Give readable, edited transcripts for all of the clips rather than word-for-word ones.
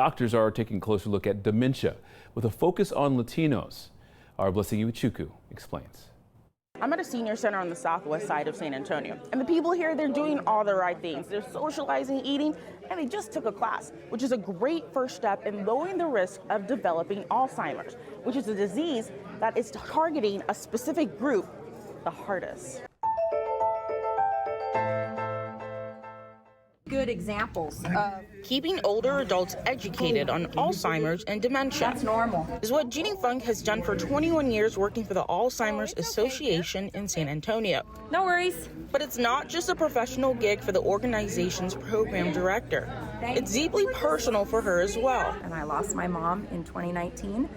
Doctors are taking a closer look at dementia with a focus on Latinos. Our Blessing Iwachuku explains. I'm at a senior center on the southwest side of San Antonio, and the people here, they're doing all the right things. They're socializing, eating, and they just took a class, which is a great first step in lowering the risk of developing Alzheimer's, which is a disease that is targeting a specific group the hardest. Good examples of Keeping older adults educated on Alzheimer's and dementia. that's normal. Is what Jeannie Funk has done for 21 years working for the Alzheimer's Association in San Antonio. No worries. But it's not just a professional gig for the organization's program director. It's deeply personal for her as well. And I lost my mom in 2019.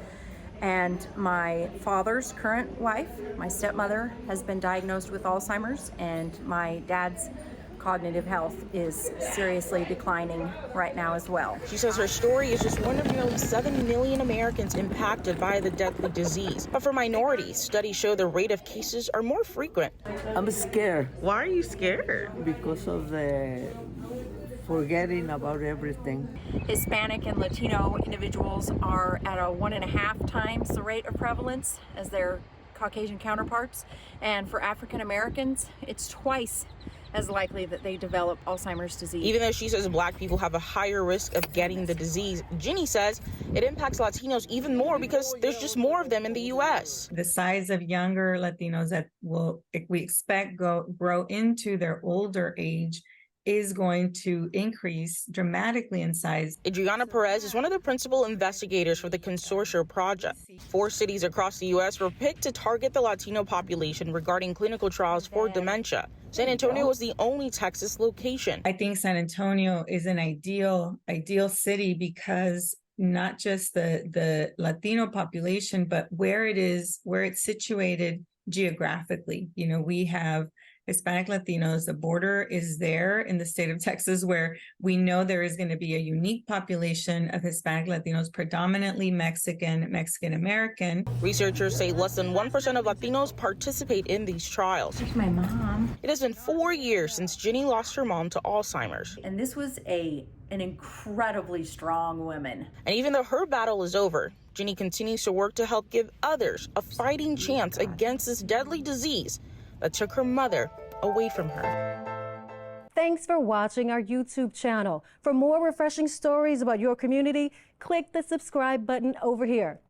And my father's current wife, my stepmother, has been diagnosed with Alzheimer's, and my dad's cognitive health is seriously declining right now as well. She says her story is just one of nearly 7 million Americans impacted by the deadly disease. But for minorities, studies show the rate of cases are more frequent. I'm scared Why are you scared? because of the forgetting about everything. Hispanic and Latino individuals are at a 1.5 times the rate of prevalence as their Caucasian counterparts. And for African Americans, it's twice as likely that they develop Alzheimer's disease. Even though she says Black people have a higher risk of getting the disease, Ginny says it impacts Latinos even more because there's just more of them in the U.S. The size of younger Latinos that we expect grow into their older age is going to increase dramatically in size. Adriana Perez is one of the principal investigators for the Consortia project. 4 cities across the U.S. were picked to target the Latino population regarding clinical trials for dementia. San Antonio was the only Texas location. I think San Antonio is an ideal city because not just the Latino population, but where it's situated geographically. You know, we have Hispanic Latinos. The border is there in the state of Texas, where we know there is going to be a unique population of Hispanic Latinos, predominantly Mexican American. Researchers say less than 1% of Latinos participate in these trials. My mom. It has been 4 years since Ginny lost her mom to Alzheimer's. And this was an incredibly strong woman. And even though her battle is over, Ginny continues to work to help give others a fighting chance against this deadly disease that took her mother away from her. Thanks for watching our YouTube channel. For more refreshing stories about your community, click the subscribe button over here.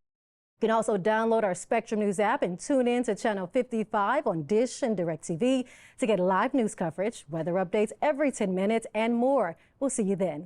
You can also download our Spectrum News app and tune in to Channel 55 on Dish and DirecTV to get live news coverage, weather updates every 10 minutes, and more. We'll see you then.